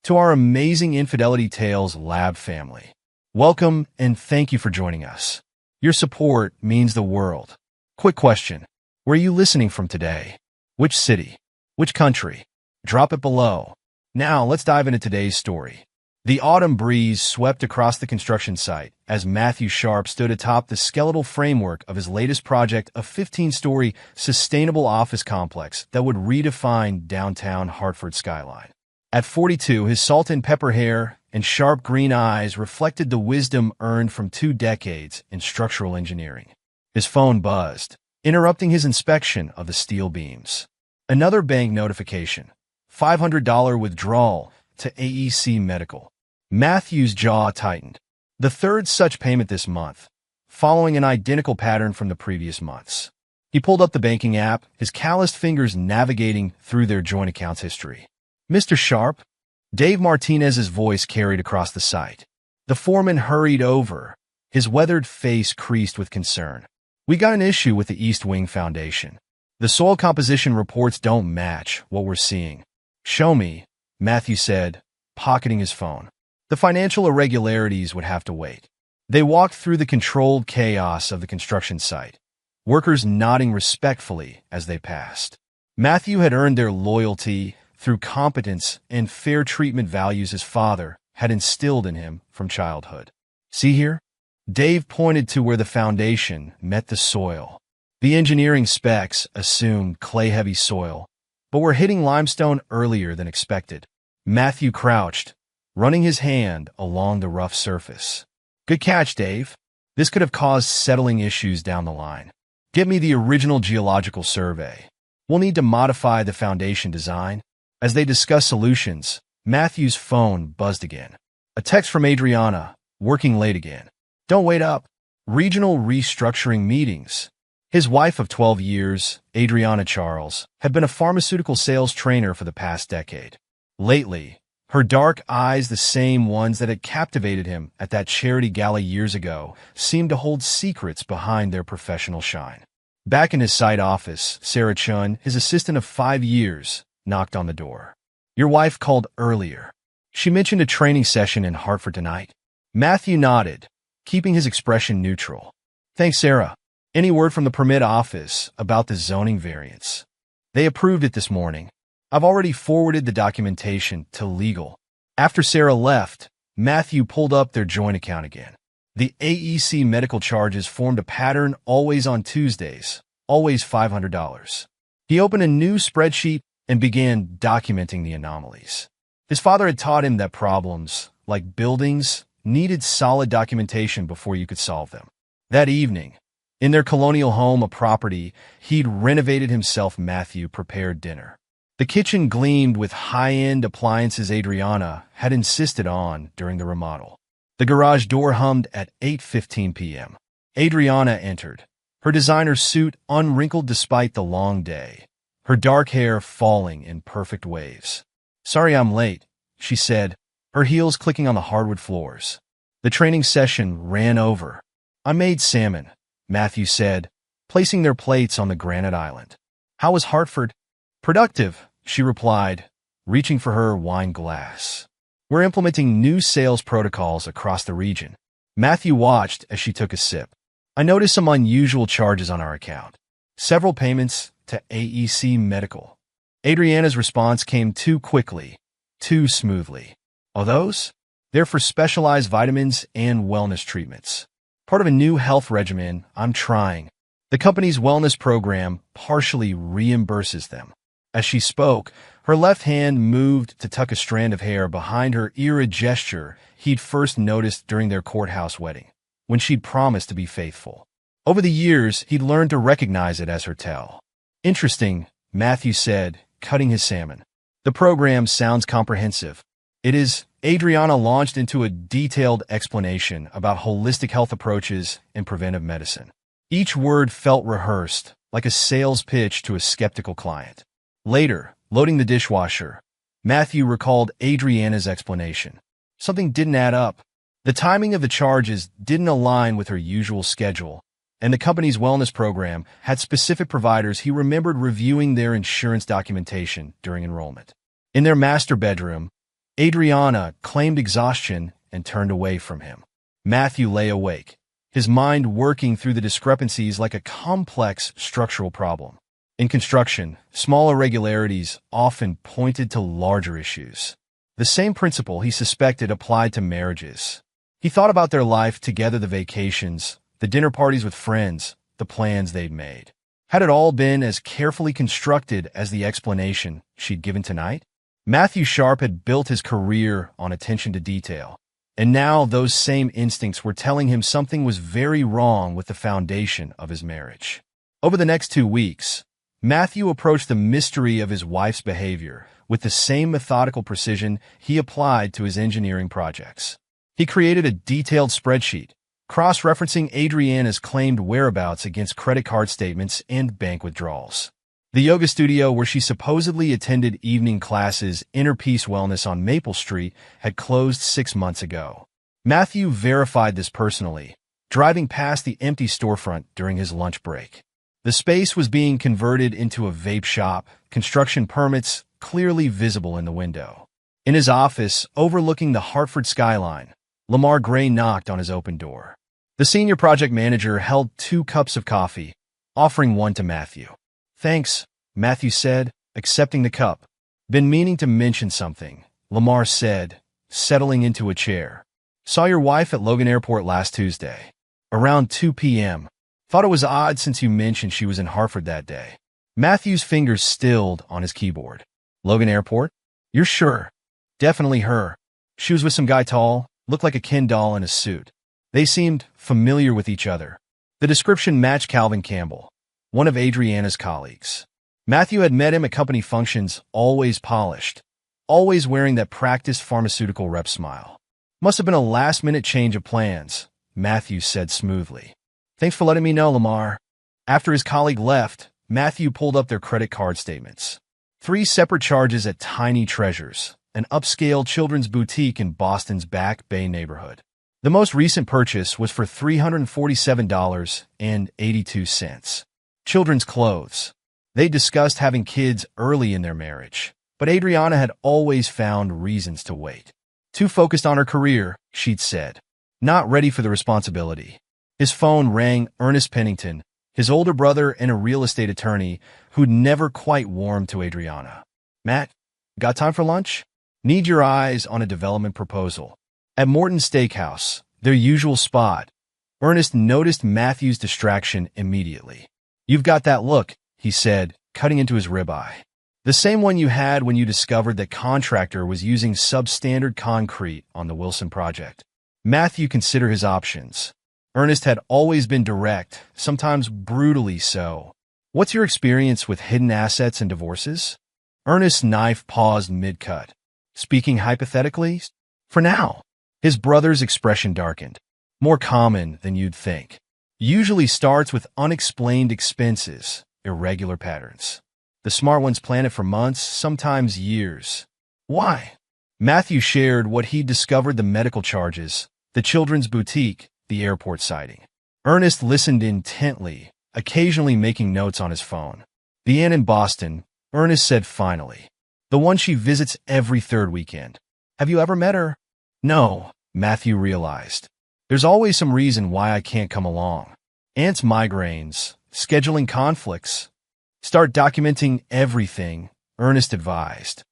to our amazing Infidelity Tales Lab family. Welcome and thank you for joining us. Your support means the world. Quick question. Where are you listening from today? Which city? Which country? Drop it below. Now let's dive into today's story. The autumn breeze swept across the construction site as Matthew Sharp stood atop the skeletal framework of his latest project, a 15-story sustainable office complex that would redefine downtown Hartford's skyline. At 42, his salt and pepper hair and sharp green eyes reflected the wisdom earned from 2 decades in structural engineering. His phone buzzed, interrupting his inspection of the steel beams. Another bank notification. $500 withdrawal to AEC Medical. Matthew's jaw tightened. The third such payment this month, following an identical pattern from the previous months. He pulled up the banking app, his calloused fingers navigating through their joint accounts history. "Mr. Sharp?" Dave Martinez's voice carried across the site. The foreman hurried over, his weathered face creased with concern. "We got an issue with the East Wing Foundation. The soil composition reports don't match what we're seeing." "Show me," Matthew said, pocketing his phone. The financial irregularities would have to wait. They walked through the controlled chaos of the construction site, workers nodding respectfully as they passed. Matthew had earned their loyalty through competence and fair treatment values his father had instilled in him from childhood. "See here?" Dave pointed to where the foundation met the soil. The engineering specs assumed clay-heavy soil, but were hitting limestone earlier than expected. Matthew crouched, running his hand along the rough surface. "Good catch, Dave. This could have caused settling issues down the line. Get me the original geological survey. We'll need to modify the foundation design." As they discussed solutions, Matthew's phone buzzed again. A text from Adriana, working late again. "Don't wait up. Regional restructuring meetings." His wife of 12 years, Adriana Charles, had been a pharmaceutical sales trainer for the past decade. Lately, her dark eyes, the same ones that had captivated him at that charity gala years ago, seemed to hold secrets behind their professional shine. Back in his site office, Sarah Chun, his assistant of 5 years, knocked on the door. "Your wife called earlier. She mentioned a training session in Hartford tonight." Matthew nodded, keeping his expression neutral. "Thanks, Sarah. Any word from the permit office about the zoning variance?" "They approved it this morning. I've already forwarded the documentation to legal." After Sarah left, Matthew pulled up their joint account again. The AEC medical charges formed a pattern, always on Tuesdays, always $500. He opened a new spreadsheet and began documenting the anomalies. His father had taught him that problems, like buildings, needed solid documentation before you could solve them. That evening, in their colonial home, a property he'd renovated himself, Matthew prepared dinner. The kitchen gleamed with high-end appliances Adriana had insisted on during the remodel. The garage door hummed at 8:15 p.m. Adriana entered, her designer suit unwrinkled despite the long day, her dark hair falling in perfect waves. "Sorry I'm late," she said, her heels clicking on the hardwood floors. The training session ran over. "I made salmon," Matthew said, placing their plates on the granite island. "How was Hartford?" "Productive," she replied, reaching for her wine glass. "We're implementing new sales protocols across the region." Matthew watched as she took a sip. "I noticed some unusual charges on our account. Several payments to AEC Medical." Adriana's response came too quickly, too smoothly. "Oh, those? They're for specialized vitamins and wellness treatments. Part of a new health regimen I'm trying. The company's wellness program partially reimburses them." As she spoke, her left hand moved to tuck a strand of hair behind her ear, a gesture he'd first noticed during their courthouse wedding, when she'd promised to be faithful. Over the years, he'd learned to recognize it as her tell. "Interesting," Matthew said, cutting his salmon. "The program sounds comprehensive." "It is." Adriana launched into a detailed explanation about holistic health approaches and preventive medicine. Each word felt rehearsed, like a sales pitch to a skeptical client. Later, loading the dishwasher, Matthew recalled Adriana's explanation. Something didn't add up. The timing of the charges didn't align with her usual schedule, and the company's wellness program had specific providers he remembered reviewing their insurance documentation during enrollment. In their master bedroom, Adriana claimed exhaustion and turned away from him. Matthew lay awake, his mind working through the discrepancies like a complex structural problem. In construction, small irregularities often pointed to larger issues. The same principle he suspected applied to marriages. He thought about their life together, the vacations, the dinner parties with friends, the plans they'd made. Had it all been as carefully constructed as the explanation she'd given tonight? Matthew Sharp had built his career on attention to detail, and now those same instincts were telling him something was very wrong with the foundation of his marriage. Over the next 2 weeks, Matthew approached the mystery of his wife's behavior with the same methodical precision he applied to his engineering projects. He created a detailed spreadsheet, cross-referencing Adriana's claimed whereabouts against credit card statements and bank withdrawals. The yoga studio where she supposedly attended evening classes, Inner Peace Wellness on Maple Street, had closed 6 months ago. Matthew verified this personally, driving past the empty storefront during his lunch break. The space was being converted into a vape shop, construction permits clearly visible in the window. In his office, overlooking the Hartford skyline, Lamar Gray knocked on his open door. The senior project manager held 2 cups of coffee, offering one to Matthew. "Thanks," Matthew said, accepting the cup. "Been meaning to mention something," Lamar said, settling into a chair. "Saw your wife at Logan Airport last Tuesday, around 2 p.m. Thought it was odd since you mentioned she was in Hartford that day." Matthew's fingers stilled on his keyboard. "Logan Airport? You're sure?" "Definitely her. She was with some guy tall, looked like a Ken doll in a suit. They seemed familiar with each other." The description matched Calvin Campbell, one of Adriana's colleagues. Matthew had met him at company functions, always polished, always wearing that practiced pharmaceutical rep smile. "Must have been a last-minute change of plans," Matthew said smoothly. "Thanks for letting me know, Lamar." After his colleague left, Matthew pulled up their credit card statements. 3 separate charges at Tiny Treasures, an upscale children's boutique in Boston's Back Bay neighborhood. The most recent purchase was for $347.82. Children's clothes. They discussed having kids early in their marriage, but Adriana had always found reasons to wait. Too focused on her career, she'd said. Not ready for the responsibility. His phone rang. Ernest Pennington, his older brother and a real estate attorney who'd never quite warmed to Adriana. "Matt, got time for lunch? Need your eyes on a development proposal." At Morton's Steakhouse, their usual spot, Ernest noticed Matthew's distraction immediately. "You've got that look," he said, cutting into his ribeye. "The same one you had when you discovered that contractor was using substandard concrete on the Wilson project." Matthew considered his options. Ernest had always been direct, sometimes brutally so. "What's your experience with hidden assets and divorces?" Ernest's knife paused mid-cut. "Speaking hypothetically, for now." His brother's expression darkened. "More common than you'd think. Usually starts with unexplained expenses, irregular patterns. The smart ones plan it for months, sometimes years." "Why?" Matthew shared what he'd discovered: the medical charges, the children's boutique, the airport sighting. Ernest listened intently, occasionally making notes on his phone. "The inn in Boston," Ernest said finally. "The one she visits every 3rd weekend. Have you ever met her?" "No," Matthew realized. "There's always some reason why I can't come along. Aunt's migraines, scheduling conflicts." "Start documenting everything," Ernest advised.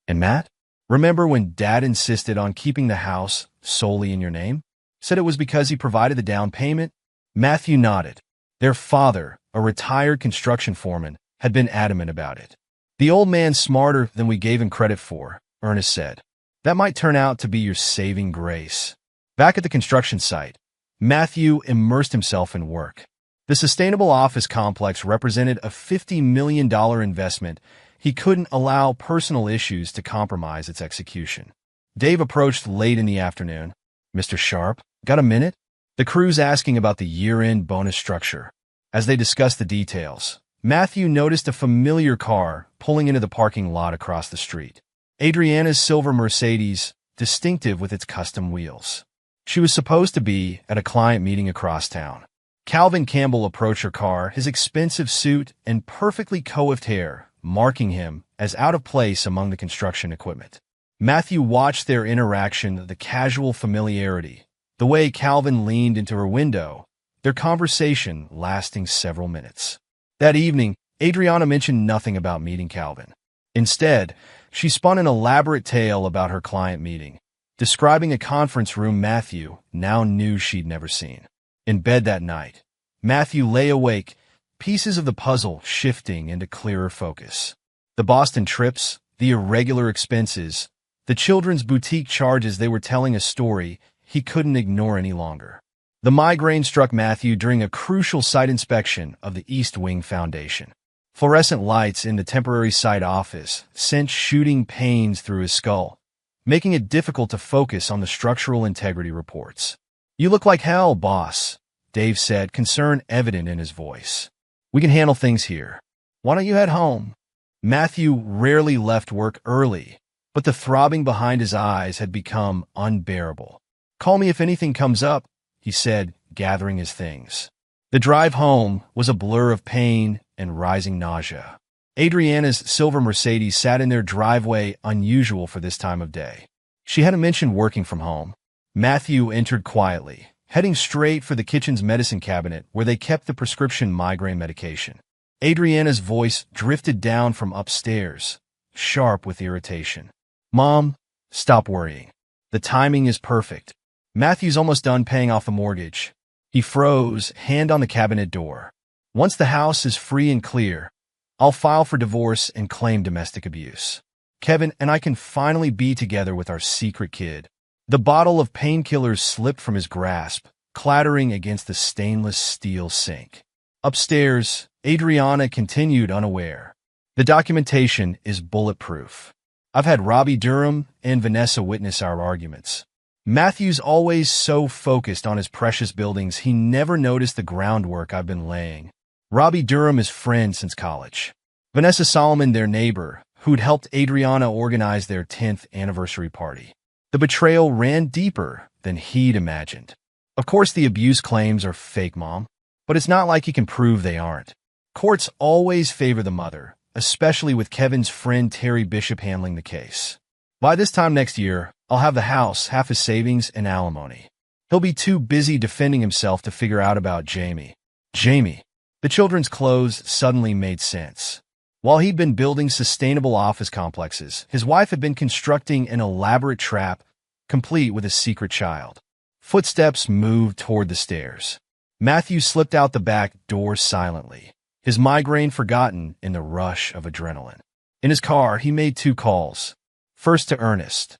"And Matt? Remember when Dad insisted on keeping the house solely in your name? Said it was because he provided the down payment?" Matthew nodded. Their father, a retired construction foreman, had been adamant about it. "The old man's smarter than we gave him credit for," Ernest said. "That might turn out to be your saving grace." Back at the construction site, Matthew immersed himself in work. The sustainable office complex represented a $50 million investment. He couldn't allow personal issues to compromise its execution. Dave approached late in the afternoon. "Mr. Sharp, got a minute?" The crew's asking about the year-end bonus structure. As they discussed the details, Matthew noticed a familiar car pulling into the parking lot across the street. Adriana's silver Mercedes, distinctive with its custom wheels. She was supposed to be at a client meeting across town. Calvin Campbell approached her car, his expensive suit and perfectly coiffed hair marking him as out of place among the construction equipment. Matthew watched their interaction, the casual familiarity, the way Calvin leaned into her window, their conversation lasting several minutes. That evening, Adriana mentioned nothing about meeting Calvin. Instead, she spun an elaborate tale about her client meeting, describing a conference room Matthew now knew she'd never seen. In bed that night, Matthew lay awake, pieces of the puzzle shifting into clearer focus. The Boston trips, the irregular expenses, the children's boutique charges, they were telling a story he couldn't ignore any longer. The migraine struck Matthew during a crucial site inspection of the East Wing Foundation. Fluorescent lights in the temporary site office sent shooting pains through his skull, making it difficult to focus on the structural integrity reports. "You look like hell, boss," Dave said, concern evident in his voice. "We can handle things here. Why don't you head home?" Matthew rarely left work early, but the throbbing behind his eyes had become unbearable. "Call me if anything comes up," he said, gathering his things. The drive home was a blur of pain and rising nausea. Adriana's silver Mercedes sat in their driveway, unusual for this time of day. She hadn't mentioned working from home. Matthew entered quietly, heading straight for the kitchen's medicine cabinet where they kept the prescription migraine medication. Adriana's voice drifted down from upstairs, sharp with irritation. "Mom, stop worrying. The timing is perfect. Matthew's almost done paying off the mortgage." He froze, hand on the cabinet door. "Once the house is free and clear, I'll file for divorce and claim domestic abuse. Kevin and I can finally be together with our secret kid." The bottle of painkillers slipped from his grasp, clattering against the stainless steel sink. Upstairs, Adriana continued unaware. "The documentation is bulletproof. I've had Robbie Durham and Vanessa witness our arguments." Matthew's always so focused on his precious buildings, he never noticed the groundwork I've been laying. Robbie Durham is friends since college. Vanessa Solomon, their neighbor, who'd helped Adriana organize their 10th anniversary party. The betrayal ran deeper than he'd imagined. Of course the abuse claims are fake, Mom, but it's not like he can prove they aren't. Courts always favor the mother, especially with Kevin's friend Terry Bishop handling the case. By this time next year, I'll have the house, half his savings, and alimony. He'll be too busy defending himself to figure out about Jamie. Jamie. The children's clothes suddenly made sense. While he'd been building sustainable office complexes, his wife had been constructing an elaborate trap, complete with a secret child. Footsteps moved toward the stairs. Matthew slipped out the back door silently, his migraine forgotten in the rush of adrenaline. In his car, he made 2 calls. First to Ernest.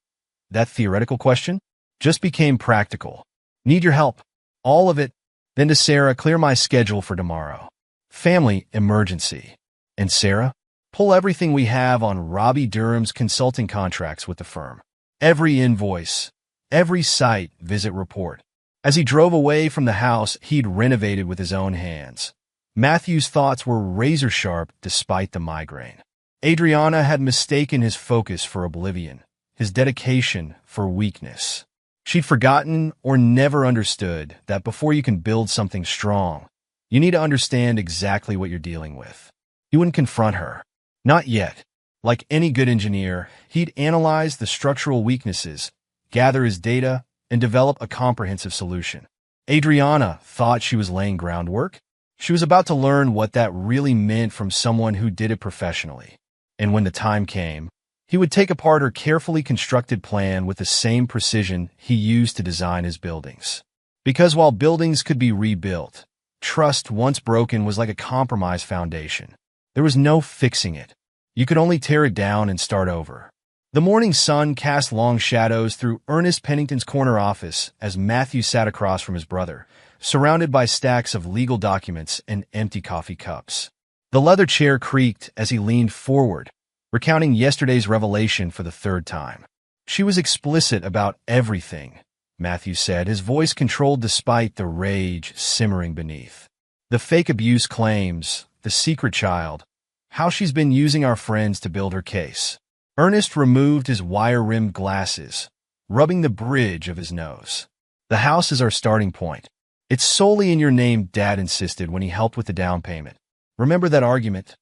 That theoretical question just became practical. "Need your help. All of it." Then to Sarah, "Clear my schedule for tomorrow. Family emergency." And Sarah, "Pull everything we have on Robbie Durham's consulting contracts with the firm. Every invoice, every site visit report." As he drove away from the house he'd renovated with his own hands, Matthew's thoughts were razor-sharp despite the migraine. Adriana had mistaken his focus for oblivion, his dedication for weakness. She'd forgotten or never understood that before you can build something strong, you need to understand exactly what you're dealing with. He wouldn't confront her. Not yet. Like any good engineer, he'd analyze the structural weaknesses, gather his data, and develop a comprehensive solution. Adriana thought she was laying groundwork. She was about to learn what that really meant from someone who did it professionally. And when the time came, he would take apart her carefully constructed plan with the same precision he used to design his buildings. Because while buildings could be rebuilt, trust once broken was like a compromised foundation. There was no fixing it. You could only tear it down and start over. The morning sun cast long shadows through Ernest Pennington's corner office as Matthew sat across from his brother, surrounded by stacks of legal documents and empty coffee cups. The leather chair creaked as he leaned forward, recounting yesterday's revelation for the 3rd time. "She was explicit about everything," Matthew said, his voice controlled despite the rage simmering beneath. "The fake abuse claims, the secret child, how she's been using our friends to build her case." Ernest removed his wire-rimmed glasses, rubbing the bridge of his nose. "The house is our starting point. It's solely in your name," Dad insisted when he helped with the down payment. "Remember that argument?"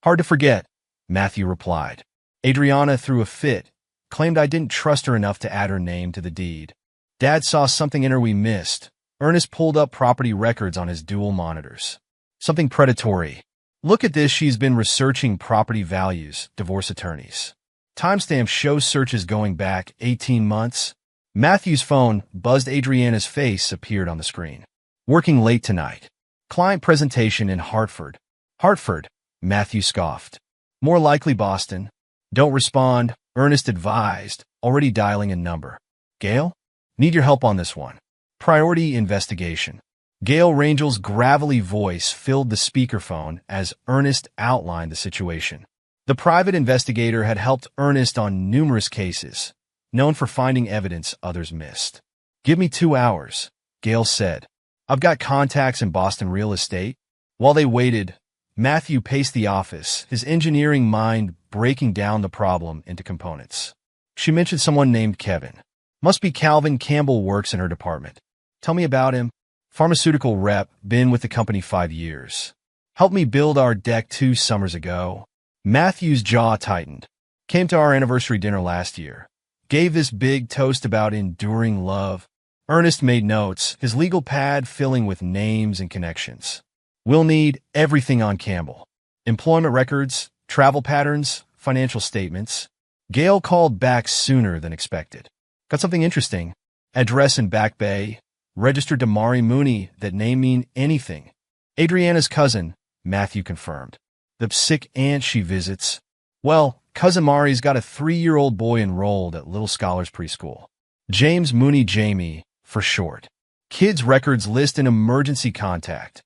"Hard to forget," Matthew replied. Adriana threw a fit, Claimed I didn't trust her enough to add her name to the deed. Dad saw something in her we missed. Ernest pulled up property records on his dual monitors. Something predatory. Look at this, she's been researching property values, divorce attorneys. Timestamp shows searches going back 18 months. Matthew's phone buzzed. Adriana's face appeared on the screen. Working late tonight. Client presentation in Hartford. Hartford, Matthew scoffed. More likely Boston. Don't respond, Ernest advised, already dialing a number. Gail? Need your help on this one. Priority investigation. Gail Rangel's gravelly voice filled the speakerphone as Ernest outlined the situation. The private investigator had helped Ernest on numerous cases, known for finding evidence others missed. Give me 2 hours, Gail said. I've got contacts in Boston real estate. While they waited, Matthew paced the office, his engineering mind breaking down the problem into components. She mentioned someone named Kevin. Must be Calvin. Campbell works in her department. Tell me about him. Pharmaceutical rep, been with the company 5 years. Helped me build our deck 2 summers ago. Matthew's jaw tightened. Came to our anniversary dinner last year. Gave this big toast about enduring love. Ernest made notes, his legal pad filling with names and connections. We'll need everything on Campbell. Employment records, travel patterns, financial statements. Gail called back sooner than expected. Got something interesting. Address in Back Bay. Registered to Mari Mooney. That name mean anything. Adriana's cousin, Matthew confirmed. The sick aunt she visits. Well, cousin Mari's got a 3-year-old boy enrolled at Little Scholars Preschool. James Mooney, Jamie, for short. Kids' records list an emergency contact.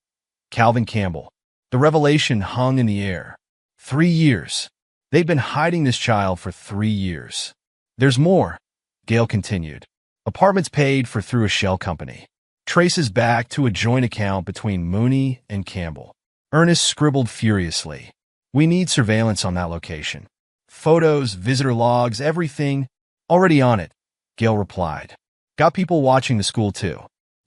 Calvin Campbell. The revelation hung in the air. 3 years. They'd been hiding this child for 3 years. There's more, Gail continued. Apartments paid for through a shell company. Traces back to a joint account between Mooney and Campbell. Ernest scribbled furiously. We need surveillance on that location. Photos, visitor logs, everything. Already on it, Gail replied. Got people watching the school too.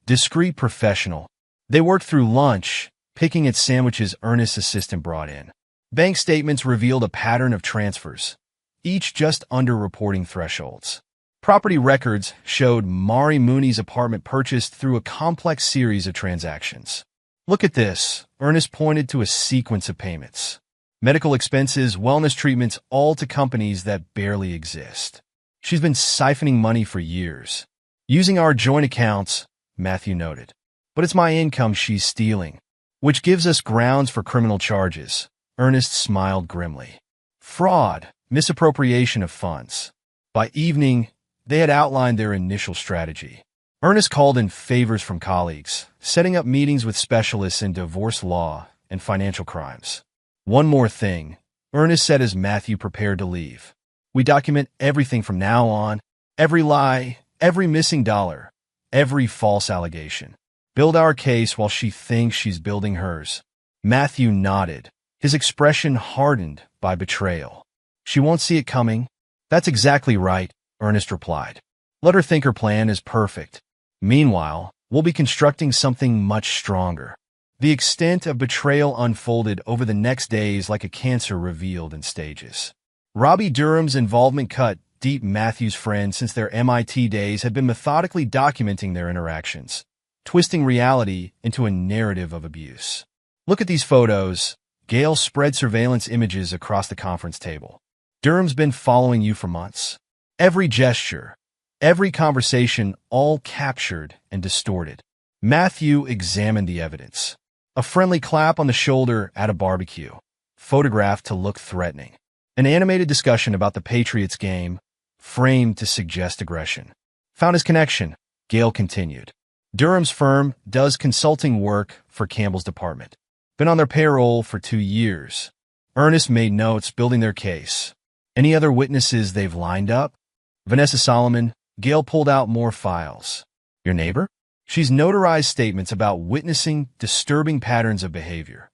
Discreet professional. They worked through lunch, picking at sandwiches Ernest's assistant brought in. Bank statements revealed a pattern of transfers, each just under reporting thresholds. Property records showed Mari Mooney's apartment purchased through a complex series of transactions. Look at this, Ernest pointed to a sequence of payments. Medical expenses, wellness treatments, all to companies that barely exist. She's been siphoning money for years. Using our joint accounts, Matthew noted. But it's my income she's stealing, which gives us grounds for criminal charges. Ernest smiled grimly. Fraud, misappropriation of funds. By evening, they had outlined their initial strategy. Ernest called in favors from colleagues, setting up meetings with specialists in divorce law and financial crimes. One more thing, Ernest said as Matthew prepared to leave. We document everything from now on, every lie, every missing dollar, every false allegation. Build our case while she thinks she's building hers. Matthew nodded, his expression hardened by betrayal. She won't see it coming. That's exactly right, Ernest replied. Let her think her plan is perfect. Meanwhile, we'll be constructing something much stronger. The extent of betrayal unfolded over the next days like a cancer revealed in stages. Robbie Durham's involvement cut deep. Matthew's friends since their MIT days had been methodically documenting their interactions, twisting reality into a narrative of abuse. Look at these photos. Gail spread surveillance images across the conference table. Durham's been following you for months. Every gesture, every conversation, all captured and distorted. Matthew examined the evidence. A friendly clap on the shoulder at a barbecue, photographed to look threatening. An animated discussion about the Patriots game, framed to suggest aggression. Found his connection, Gail continued. Durham's firm does consulting work for Campbell's department. Been on their payroll for 2 years. Ernest made notes building their case. Any other witnesses they've lined up? Vanessa Solomon. Gail pulled out more files. Your neighbor? She's notarized statements about witnessing disturbing patterns of behavior.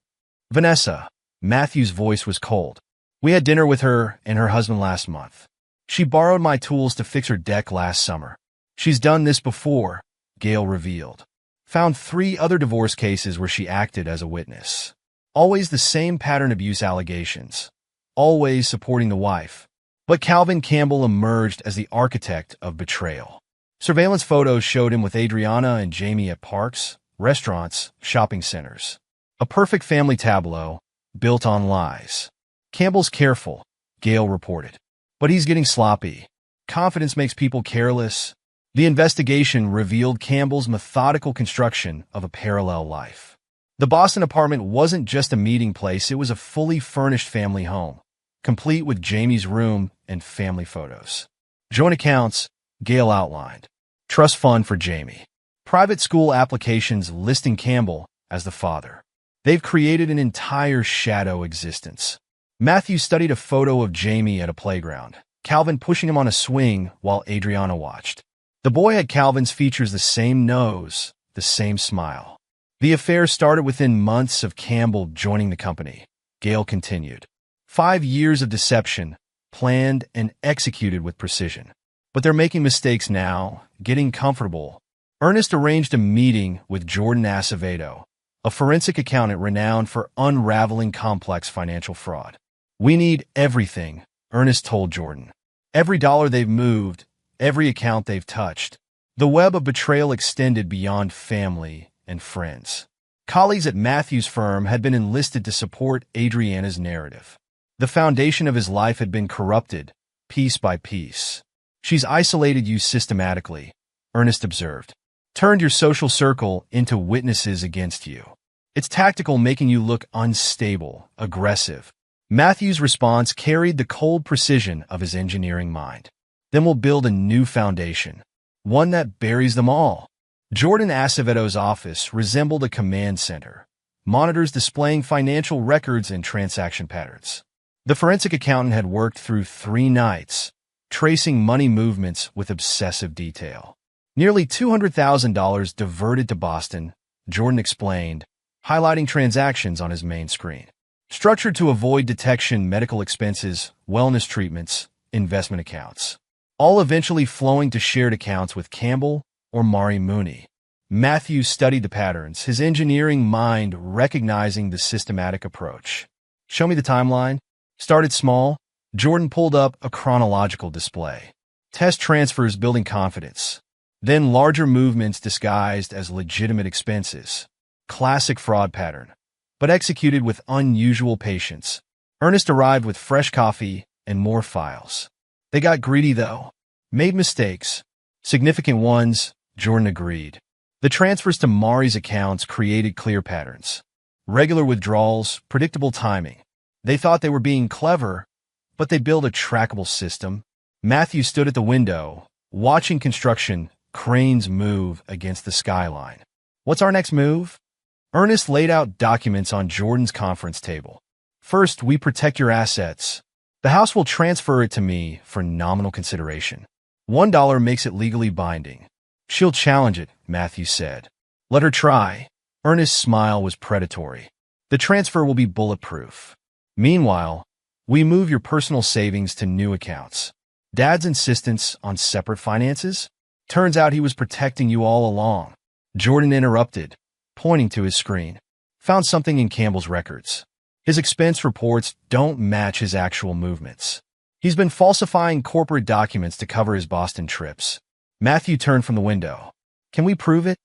Vanessa. Matthew's voice was cold. We had dinner with her and her husband last month. She borrowed my tools to fix her deck last summer. She's done this before, Gail revealed. Found 3 other divorce cases where she acted as a witness. Always the same pattern abuse allegations. Always supporting the wife. But Calvin Campbell emerged as the architect of betrayal. Surveillance photos showed him with Adriana and Jamie at parks, restaurants, shopping centers. A perfect family tableau built on lies. Campbell's careful, Gail reported. But he's getting sloppy. Confidence makes people careless. The investigation revealed Campbell's methodical construction of a parallel life. The Boston apartment wasn't just a meeting place, it was a fully furnished family home, complete with Jamie's room and family photos. Joint accounts, Gail outlined. Trust fund for Jamie. Private school applications listing Campbell as the father. They've created an entire shadow existence. Matthew studied a photo of Jamie at a playground, Calvin pushing him on a swing while Adriana watched. The boy had Calvin's features, the same nose, the same smile. The affair started within months of Campbell joining the company. Gail continued. 5 years of deception, planned and executed with precision. But they're making mistakes now, getting comfortable. Ernest arranged a meeting with Jordan Acevedo, a forensic accountant renowned for unraveling complex financial fraud. We need everything, Ernest told Jordan. Every dollar they've moved, every account they've touched. The web of betrayal extended beyond family and friends. Colleagues at Matthew's firm had been enlisted to support Adriana's narrative. The foundation of his life had been corrupted, piece by piece. She's isolated you systematically, Ernest observed. Turned your social circle into witnesses against you. It's tactical, making you look unstable, aggressive. Matthew's response carried the cold precision of his engineering mind. Then we'll build a new foundation, one that buries them all. Jordan Acevedo's office resembled a command center, monitors displaying financial records and transaction patterns. The forensic accountant had worked through 3 nights, tracing money movements with obsessive detail. Nearly $200,000 diverted to Boston, Jordan explained, highlighting transactions on his main screen. Structured to avoid detection, medical expenses, wellness treatments, investment accounts. All eventually flowing to shared accounts with Campbell or Mari Mooney. Matthew studied the patterns, his engineering mind recognizing the systematic approach. Show me the timeline. Started small, Jordan pulled up a chronological display. Test transfers building confidence. Then larger movements disguised as legitimate expenses. Classic fraud pattern, but executed with unusual patience. Ernest arrived with fresh coffee and more files. They got greedy, though. Made mistakes. Significant ones, Jordan agreed. The transfers to Mari's accounts created clear patterns. Regular withdrawals, predictable timing. They thought they were being clever, but they built a trackable system. Matthew stood at the window, watching construction cranes move against the skyline. What's our next move? Ernest laid out documents on Jordan's conference table. First, we protect your assets. The house will transfer it to me for nominal consideration. $1 makes it legally binding. She'll challenge it, Matthew said. Let her try. Ernest's smile was predatory. The transfer will be bulletproof. Meanwhile, we move your personal savings to new accounts. Dad's insistence on separate finances? Turns out he was protecting you all along. Jordan interrupted, pointing to his screen. Found something in Campbell's records. His expense reports don't match his actual movements. He's been falsifying corporate documents to cover his Boston trips. Matthew turned from the window. Can we prove it?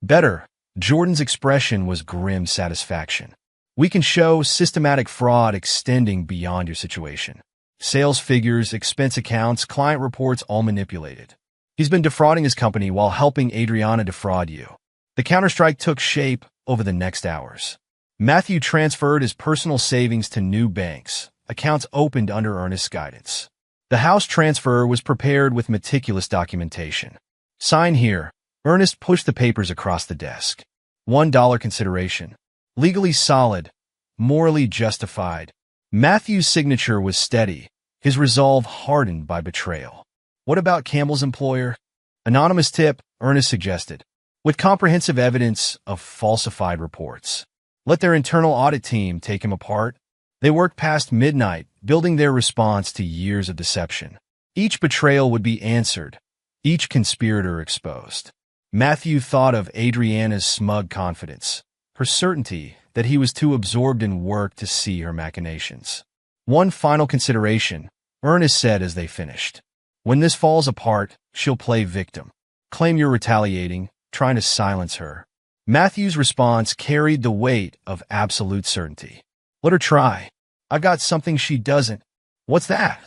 Better. Jordan's expression was grim satisfaction. We can show systematic fraud extending beyond your situation. Sales figures, expense accounts, client reports, all manipulated. He's been defrauding his company while helping Adriana defraud you. The counterstrike took shape over the next hours. Matthew transferred his personal savings to new banks, accounts opened under Ernest's guidance. The house transfer was prepared with meticulous documentation. Sign here. Ernest pushed the papers across the desk. $1 consideration. Legally solid, morally justified. Matthew's signature was steady, his resolve hardened by betrayal. What about Campbell's employer? Anonymous tip, Ernest suggested, with comprehensive evidence of falsified reports. Let their internal audit team take him apart. They worked past midnight, building their response to years of deception. Each betrayal would be answered, each conspirator exposed. Matthew thought of Adriana's smug confidence, her certainty that he was too absorbed in work to see her machinations. One final consideration, Ernest said as they finished. When this falls apart, she'll play victim. Claim you're retaliating, trying to silence her. Matthew's response carried the weight of absolute certainty. Let her try. I've got something she doesn't. What's that?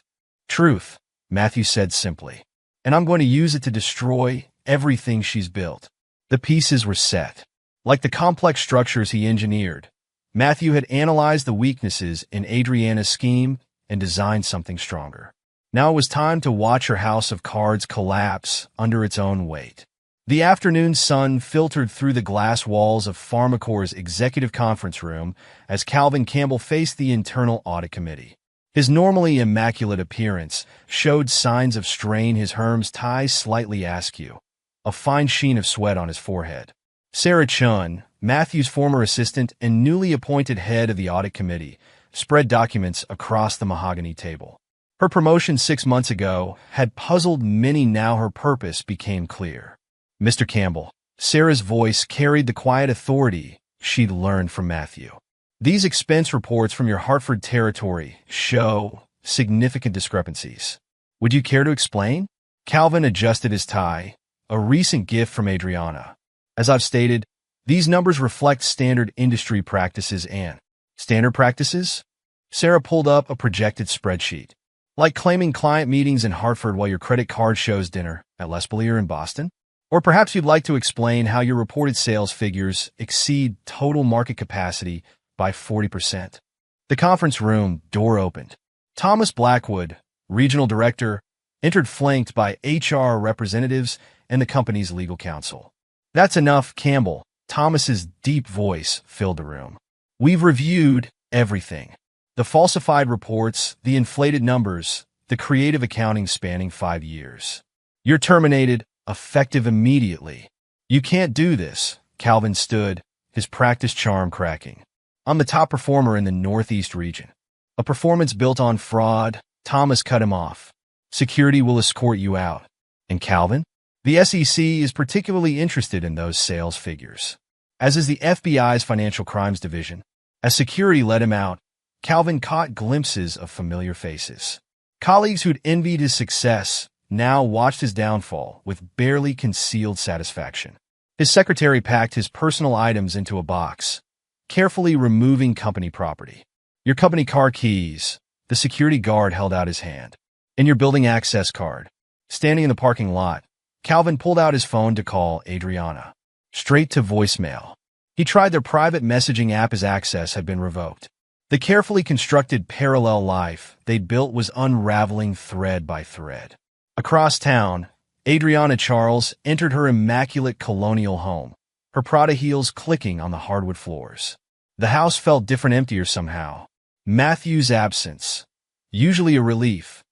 Truth, Matthew said simply. And I'm going to use it to destroy everything she's built. The pieces were set. Like the complex structures he engineered, Matthew had analyzed the weaknesses in Adriana's scheme and designed something stronger. Now it was time to watch her house of cards collapse under its own weight. The afternoon sun filtered through the glass walls of Pharmacor's executive conference room as Calvin Campbell faced the internal audit committee. His normally immaculate appearance showed signs of strain, his Hermes tie slightly askew, a fine sheen of sweat on his forehead. Sarah Chun, Matthew's former assistant and newly appointed head of the audit committee, spread documents across the mahogany table. Her promotion 6 months ago had puzzled many. Now her purpose became clear. Mr. Campbell, Sarah's voice carried the quiet authority she'd learned from Matthew. These expense reports from your Hartford territory show significant discrepancies. Would you care to explain? Calvin adjusted his tie, a recent gift from Adriana. As I've stated, these numbers reflect standard industry practices and standard practices? Sarah pulled up a projected spreadsheet. Like claiming client meetings in Hartford while your credit card shows dinner at Les Belier in Boston? Or perhaps you'd like to explain how your reported sales figures exceed total market capacity by 40%. The conference room door opened. Thomas Blackwood, regional director, entered flanked by HR representatives and the company's legal counsel. That's enough, Campbell. Thomas's deep voice filled the room. We've reviewed everything. The falsified reports, the inflated numbers, the creative accounting spanning 5 years. You're terminated, effective immediately. You can't do this. Calvin stood, his practice charm cracking. I'm the top performer in the Northeast region. A performance built on fraud. Thomas cut him off. Security will escort you out. And Calvin? The SEC is particularly interested in those sales figures, as is the FBI's Financial Crimes Division. As security led him out, Calvin caught glimpses of familiar faces. Colleagues who'd envied his success now watched his downfall with barely concealed satisfaction. His secretary packed his personal items into a box, carefully removing company property. Your company car keys, the security guard held out his hand, and your building access card. Standing in the parking lot, Calvin pulled out his phone to call Adriana. Straight to voicemail. He tried their private messaging app. His access had been revoked. The carefully constructed parallel life they'd built was unraveling thread by thread. Across town, Adriana Charles entered her immaculate colonial home, her Prada heels clicking on the hardwood floors. The house felt different, emptier somehow. Matthew's absence, usually a relief,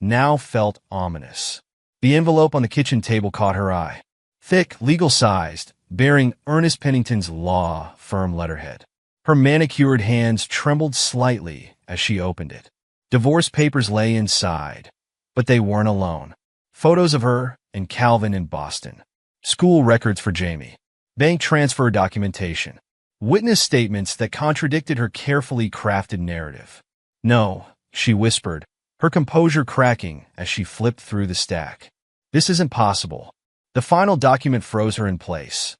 now felt ominous. The envelope on the kitchen table caught her eye. Thick, legal-sized, bearing Ernest Pennington's law firm letterhead. Her manicured hands trembled slightly as she opened it. Divorce papers lay inside, but they weren't alone. Photos of her and Calvin in Boston. School records for Jamie. Bank transfer documentation. Witness statements that contradicted her carefully crafted narrative. No, she whispered, her composure cracking as she flipped through the stack. This isn't possible. The final document froze her in place.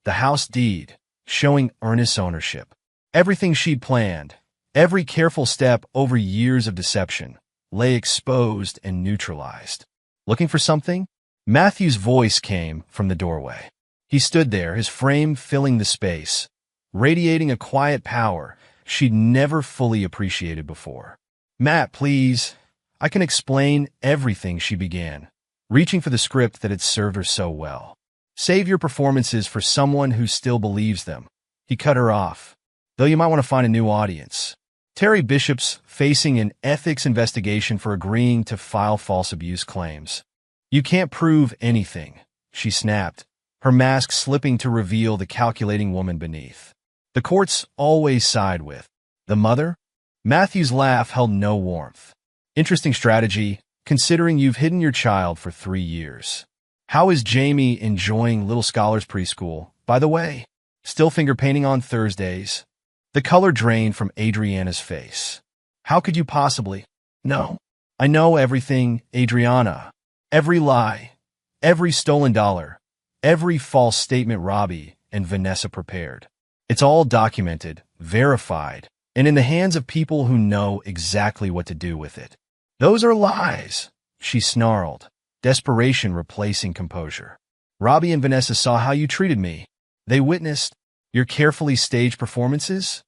The house deed, showing Ernest's ownership. Everything she'd planned, every careful step over years of deception, lay exposed and neutralized. Looking for something? Matthew's voice came from the doorway. He stood there, his frame filling the space, radiating a quiet power she'd never fully appreciated before. Matt, please. I can explain everything, she began, reaching for the script that had served her so well. Save your performances for someone who still believes them. He cut her off. Though you might want to find a new audience. Terry Bishop's facing an ethics investigation for agreeing to file false abuse claims. You can't prove anything, she snapped, her mask slipping to reveal the calculating woman beneath. The courts always side with the mother. Matthew's laugh held no warmth. Interesting strategy, considering you've hidden your child for 3 years. How is Jamie enjoying Little Scholars Preschool, by the way? Still finger painting on Thursdays? The color drained from Adriana's face. How could you possibly? No. I know everything, Adriana. Every lie, every stolen dollar, every false statement Robbie and Vanessa prepared. It's all documented, verified, and in the hands of people who know exactly what to do with it. Those are lies, she snarled, desperation replacing composure. Robbie and Vanessa saw how you treated me. They witnessed your carefully staged performances?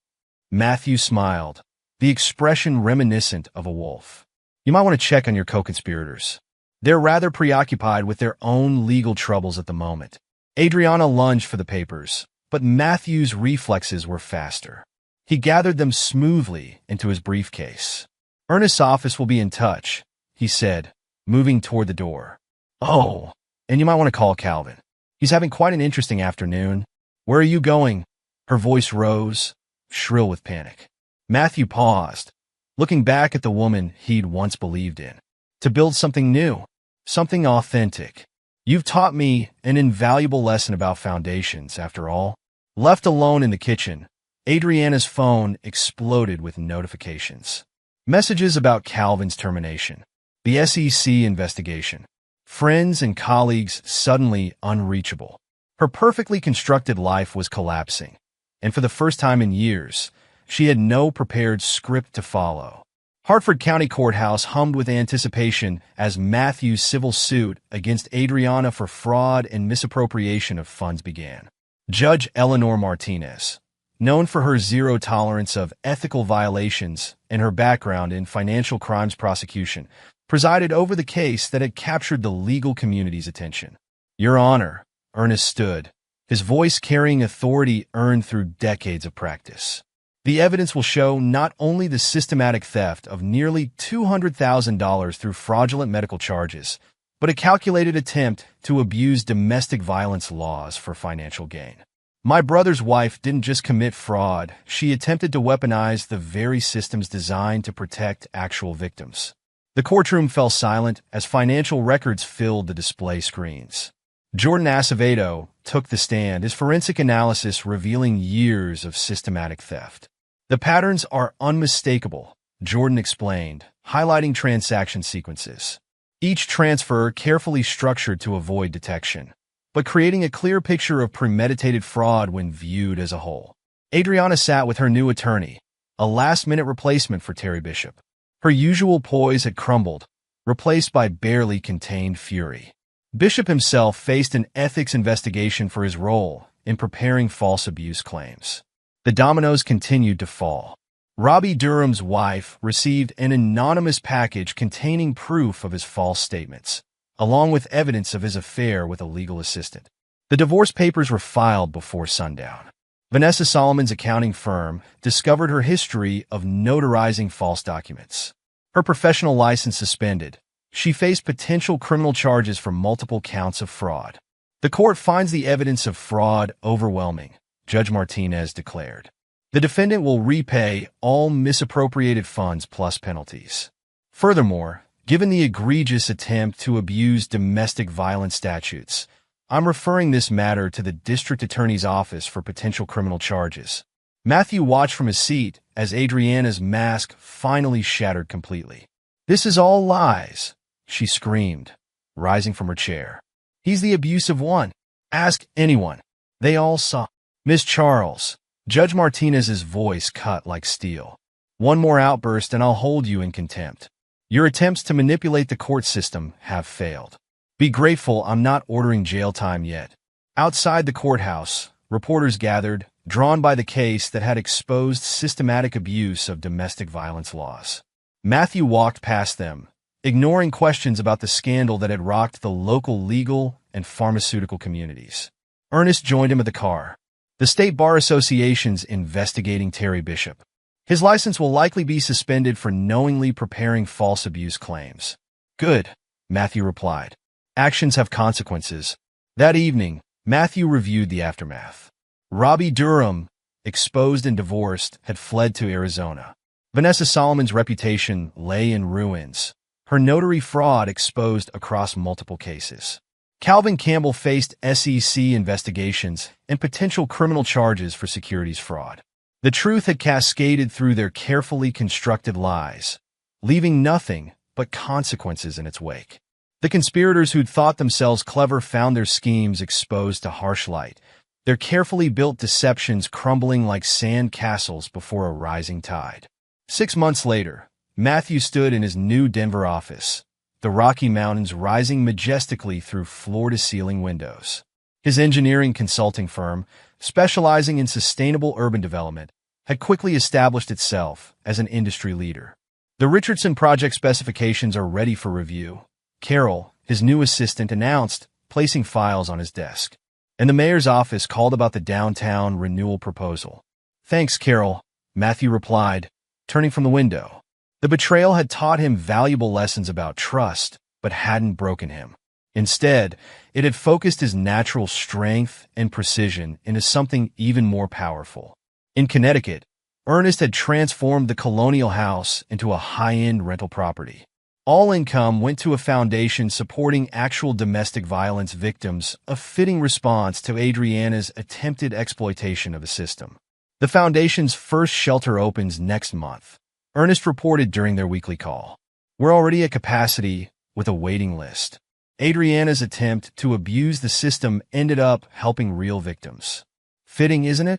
Matthew smiled, the expression reminiscent of a wolf. You might want to check on your co-conspirators. They're rather preoccupied with their own legal troubles at the moment. Adriana lunged for the papers, but Matthew's reflexes were faster. He gathered them smoothly into his briefcase. Ernest's office will be in touch, he said, moving toward the door. Oh, and you might want to call Calvin. He's having quite an interesting afternoon. Where are you going? Her voice rose, shrill with panic. Matthew paused, looking back at the woman he'd once believed in. To build something new, something authentic. You've taught me an invaluable lesson about foundations, after all. Left alone in the kitchen, Adriana's phone exploded with notifications. Messages about Calvin's termination, the SEC investigation, friends and colleagues suddenly unreachable. Her perfectly constructed life was collapsing, and for the first time in years, she had no prepared script to follow. Hartford County Courthouse hummed with anticipation as Matthew's civil suit against Adriana for fraud and misappropriation of funds began. Judge Eleanor Martinez, known for her zero tolerance of ethical violations and her background in financial crimes prosecution, presided over the case that had captured the legal community's attention. Your Honor, Ernest stood, his voice carrying authority earned through decades of practice. The evidence will show not only the systematic theft of nearly $200,000 through fraudulent medical charges, but a calculated attempt to abuse domestic violence laws for financial gain. My brother's wife didn't just commit fraud, she attempted to weaponize the very systems designed to protect actual victims. The courtroom fell silent as financial records filled the display screens. Jordan Acevedo took the stand, his forensic analysis revealing years of systematic theft. The patterns are unmistakable, Jordan explained, highlighting transaction sequences. Each transfer carefully structured to avoid detection, but creating a clear picture of premeditated fraud when viewed as a whole. Adriana sat with her new attorney, a last-minute replacement for Terry Bishop. Her usual poise had crumbled, replaced by barely contained fury. Bishop himself faced an ethics investigation for his role in preparing false abuse claims. The dominoes continued to fall. Robbie Durham's wife received an anonymous package containing proof of his false statements, along with evidence of his affair with a legal assistant. The divorce papers were filed before sundown. Vanessa Solomon's accounting firm discovered her history of notarizing false documents. Her professional license suspended, she faced potential criminal charges for multiple counts of fraud. The court finds the evidence of fraud overwhelming, Judge Martinez declared. The defendant will repay all misappropriated funds plus penalties. Furthermore, given the egregious attempt to abuse domestic violence statutes, I'm referring this matter to the district attorney's office for potential criminal charges. Matthew watched from his seat as Adriana's mask finally shattered completely. This is all lies, she screamed, rising from her chair. He's the abusive one. Ask anyone. They all saw. Miss Charles, Judge Martinez's voice cut like steel. One more outburst and I'll hold you in contempt. Your attempts to manipulate the court system have failed. Be grateful I'm not ordering jail time yet. Outside the courthouse, reporters gathered, drawn by the case that had exposed systematic abuse of domestic violence laws. Matthew walked past them, ignoring questions about the scandal that had rocked the local legal and pharmaceutical communities. Ernest joined him at the car. The State Bar Association's investigating Terry Bishop. His license will likely be suspended for knowingly preparing false abuse claims. Good, Matthew replied. Actions have consequences. That evening, Matthew reviewed the aftermath. Robbie Durham, exposed and divorced, had fled to Arizona. Vanessa Solomon's reputation lay in ruins, her notary fraud exposed across multiple cases. Calvin Campbell faced SEC investigations and potential criminal charges for securities fraud. The truth had cascaded through their carefully constructed lies, leaving nothing but consequences in its wake. The conspirators who'd thought themselves clever found their schemes exposed to harsh light, their carefully built deceptions crumbling like sand castles before a rising tide. 6 months later, Matthew stood in his new Denver office, the Rocky Mountains rising majestically through floor-to-ceiling windows. His engineering consulting firm, specializing in sustainable urban development, had quickly established itself as an industry leader. The Richardson project specifications are ready for review, Carol, his new assistant, announced, placing files on his desk. And the mayor's office called about the downtown renewal proposal. "Thanks, Carol," Matthew replied, turning from the window. The betrayal had taught him valuable lessons about trust, but hadn't broken him. Instead, it had focused his natural strength and precision into something even more powerful. In Connecticut, Ernest had transformed the colonial house into a high-end rental property. All income went to a foundation supporting actual domestic violence victims, a fitting response to Adriana's attempted exploitation of the system. The foundation's first shelter opens next month, Ernest reported during their weekly call. "We're already at capacity with a waiting list." Adriana's attempt to abuse the system ended up helping real victims. Fitting, isn't it?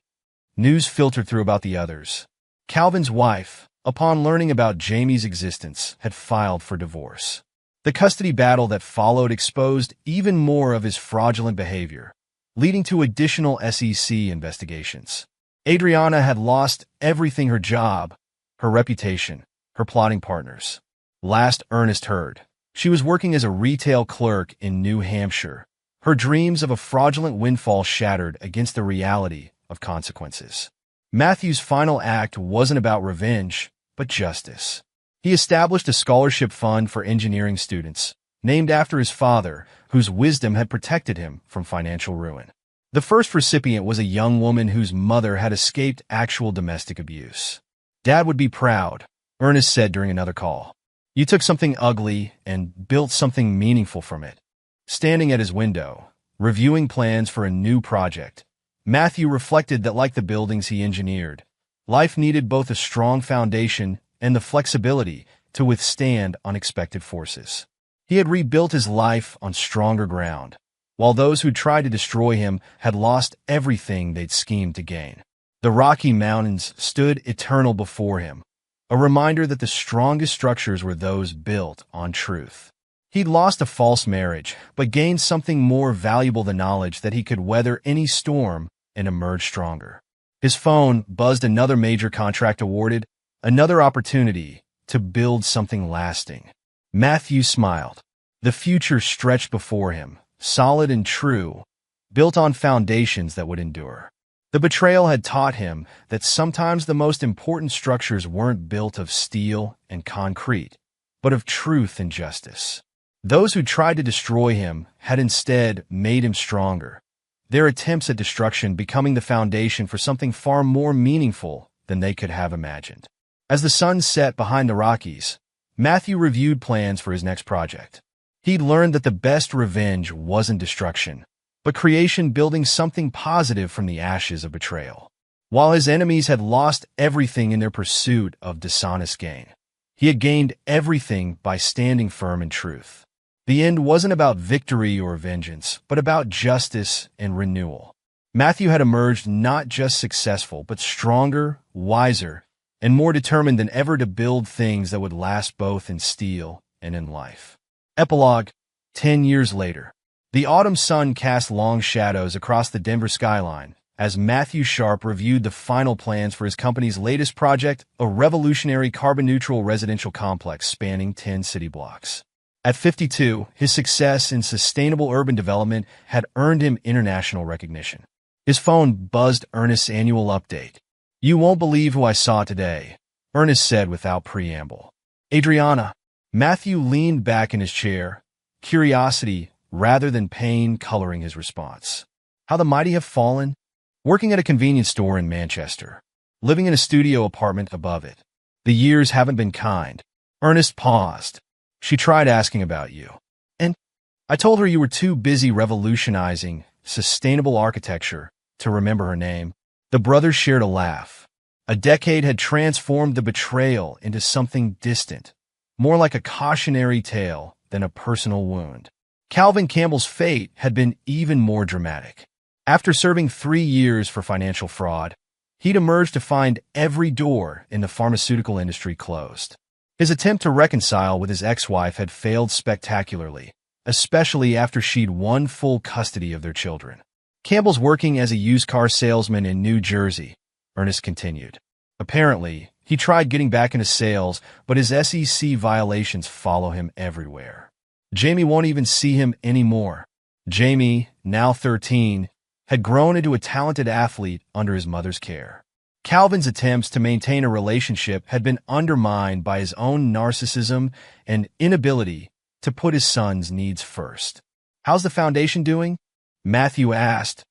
News filtered through about the others. Calvin's wife, upon learning about Jamie's existence, had filed for divorce. The custody battle that followed exposed even more of his fraudulent behavior, leading to additional SEC investigations. Adriana had lost everything: her job, her reputation, her plotting partners. Last Ernest heard, she was working as a retail clerk in New Hampshire, her dreams of a fraudulent windfall shattered against the reality of consequences. Matthew's final act wasn't about revenge, but justice. He established a scholarship fund for engineering students, named after his father, whose wisdom had protected him from financial ruin. The first recipient was a young woman whose mother had escaped actual domestic abuse. "Dad would be proud," Ernest said during another call. "You took something ugly and built something meaningful from it." Standing at his window, reviewing plans for a new project, Matthew reflected that, like the buildings he engineered, life needed both a strong foundation and the flexibility to withstand unexpected forces. He had rebuilt his life on stronger ground, while those who tried to destroy him had lost everything they'd schemed to gain. The Rocky Mountains stood eternal before him, a reminder that the strongest structures were those built on truth. He'd lost a false marriage, but gained something more valuable: the knowledge that he could weather any storm and emerge stronger. His phone buzzed: another major contract awarded, another opportunity to build something lasting. Matthew smiled. The future stretched before him, solid and true, built on foundations that would endure. The betrayal had taught him that sometimes the most important structures weren't built of steel and concrete, but of truth and justice. Those who tried to destroy him had instead made him stronger, their attempts at destruction becoming the foundation for something far more meaningful than they could have imagined. As the sun set behind the Rockies, Matthew reviewed plans for his next project. He'd learned that the best revenge wasn't destruction, but creation, building something positive from the ashes of betrayal. While his enemies had lost everything in their pursuit of dishonest gain, he had gained everything by standing firm in truth. The end wasn't about victory or vengeance, but about justice and renewal. Matthew had emerged not just successful, but stronger, wiser, and more determined than ever to build things that would last both in steel and in life. Epilogue: 10 years later. The autumn sun cast long shadows across the Denver skyline as Matthew Sharp reviewed the final plans for his company's latest project, a revolutionary carbon-neutral residential complex spanning 10 city blocks. At 52, his success in sustainable urban development had earned him international recognition. His phone buzzed Ernest's annual update. "You won't believe who I saw today," Ernest said without preamble. "Adriana." Matthew leaned back in his chair, curiosity rather than pain coloring his response. How the mighty have fallen. Working at a convenience store in Manchester, living in a studio apartment above it. The years haven't been kind. Ernest paused. "She tried asking about you. And I told her you were too busy revolutionizing sustainable architecture to remember her name." The brothers shared a laugh. A decade had transformed the betrayal into something distant, more like a cautionary tale than a personal wound. Calvin Campbell's fate had been even more dramatic. After serving 3 years for financial fraud, he'd emerged to find every door in the pharmaceutical industry closed. His attempt to reconcile with his ex-wife had failed spectacularly, especially after she'd won full custody of their children. Campbell's working as a used car salesman in New Jersey, Ernest continued. Apparently, he tried getting back into sales, but his SEC violations follow him everywhere. Jamie won't even see him anymore. Jamie, now 13, had grown into a talented athlete under his mother's care. Calvin's attempts to maintain a relationship had been undermined by his own narcissism and inability to put his son's needs first. "How's the foundation doing?" Matthew asked,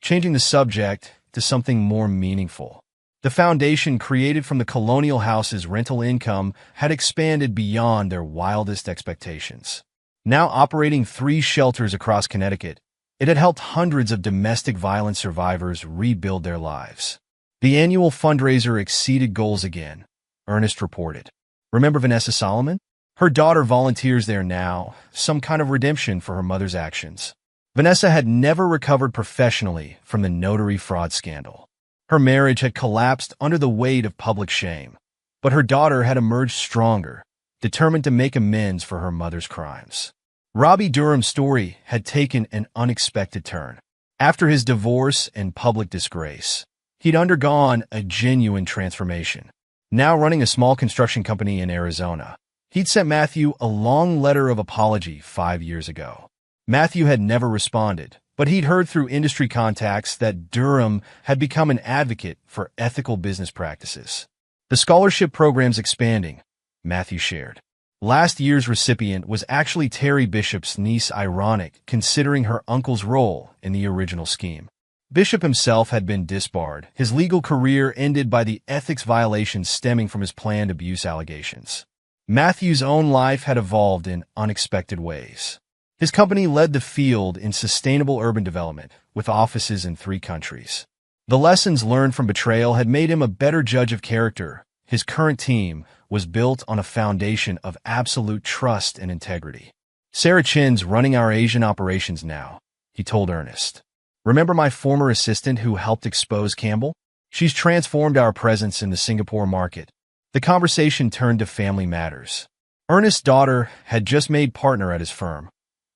changing the subject to something more meaningful. The foundation, created from the colonial house's rental income, had expanded beyond their wildest expectations. Now operating 3 shelters across Connecticut, it had helped hundreds of domestic violence survivors rebuild their lives. The annual fundraiser exceeded goals again, Ernest reported. "Remember Vanessa Solomon? Her daughter volunteers there now, some kind of redemption for her mother's actions." Vanessa had never recovered professionally from the notary fraud scandal. Her marriage had collapsed under the weight of public shame, but her daughter had emerged stronger, determined to make amends for her mother's crimes. Robbie Durham's story had taken an unexpected turn. After his divorce and public disgrace, he'd undergone a genuine transformation. Now running a small construction company in Arizona, he'd sent Matthew a long letter of apology 5 years ago. Matthew had never responded, but he'd heard through industry contacts that Durham had become an advocate for ethical business practices. "The scholarship program's expanding," Matthew shared. Last year's recipient was actually Terry Bishop's niece, ironic considering her uncle's role in the original scheme. Bishop himself had been disbarred, his legal career ended by the ethics violations stemming from his planned abuse allegations. Matthew's own life had evolved in unexpected ways. His company led the field in sustainable urban development, with offices in 3 countries. The lessons learned from betrayal had made him a better judge of character. His current team was built on a foundation of absolute trust and integrity. "Sarah Chin's running our Asian operations now," he told Ernest. "Remember my former assistant who helped expose Campbell? She's transformed our presence in the Singapore market." The conversation turned to family matters. Ernest's daughter had just made partner at his firm,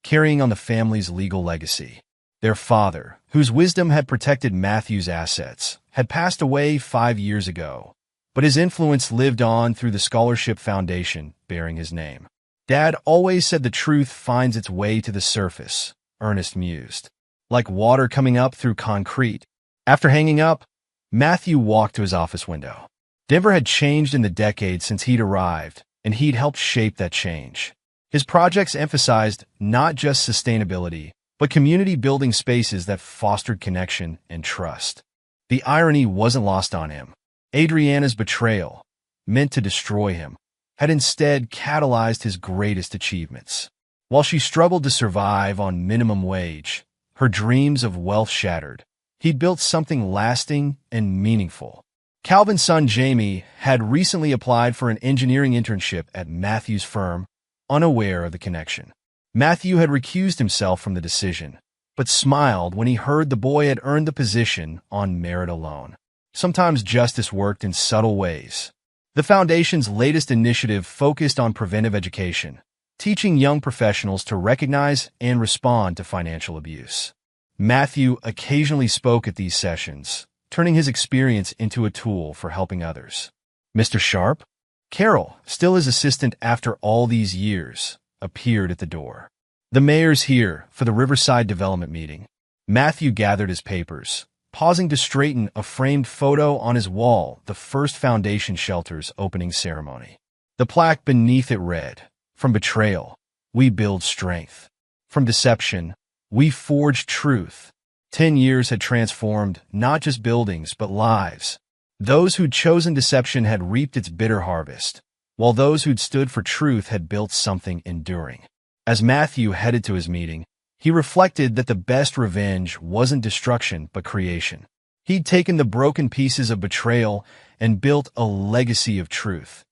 carrying on the family's legal legacy. Their father, whose wisdom had protected Matthew's assets, had passed away 5 years ago, but his influence lived on through the scholarship foundation bearing his name. "Dad always said the truth finds its way to the surface," Ernest mused. "Like water coming up through concrete." After hanging up, Matthew walked to his office window. Denver had changed in the decades since he'd arrived, and he'd helped shape that change. His projects emphasized not just sustainability, but community-building spaces that fostered connection and trust. The irony wasn't lost on him. Adriana's betrayal, meant to destroy him, had instead catalyzed his greatest achievements. While she struggled to survive on minimum wage, her dreams of wealth shattered, he'd built something lasting and meaningful. Calvin's son Jamie had recently applied for an engineering internship at Matthew's firm, unaware of the connection. Matthew had recused himself from the decision, but smiled when he heard the boy had earned the position on merit alone. Sometimes justice worked in subtle ways. The Foundation's latest initiative focused on preventive education, teaching young professionals to recognize and respond to financial abuse. Matthew occasionally spoke at these sessions, turning his experience into a tool for helping others. "Mr. Sharp?" Carol, still his assistant after all these years, appeared at the door. "The mayor's here for the Riverside Development meeting." Matthew gathered his papers, pausing to straighten a framed photo on his wall, the first Foundation shelter's opening ceremony. The plaque beneath it read, "From betrayal, we build strength. From deception, we forge truth." 10 years had transformed not just buildings, but lives. Those who'd chosen deception had reaped its bitter harvest, while those who'd stood for truth had built something enduring. As Matthew headed to his meeting, he reflected that the best revenge wasn't destruction, but creation. He'd taken the broken pieces of betrayal and built a legacy of truth.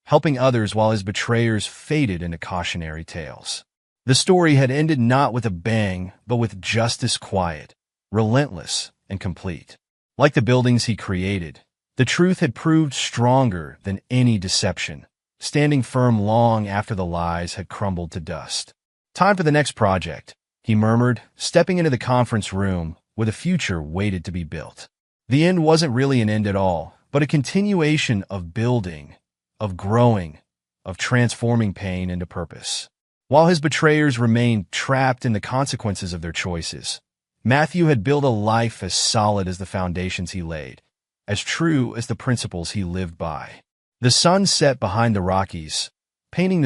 helping others while his betrayers faded into cautionary tales. The story had ended not with a bang, but with justice quiet, relentless, and complete. Like the buildings he created, the truth had proved stronger than any deception, standing firm long after the lies had crumbled to dust. Time for the next project, he murmured, stepping into the conference room where the future waited to be built. The end wasn't really an end at all, but a continuation of building, of growing, of transforming pain into purpose. While his betrayers remained trapped in the consequences of their choices, Matthew had built a life as solid as the foundations he laid, as true as the principles he lived by. The sun set behind the Rockies, painting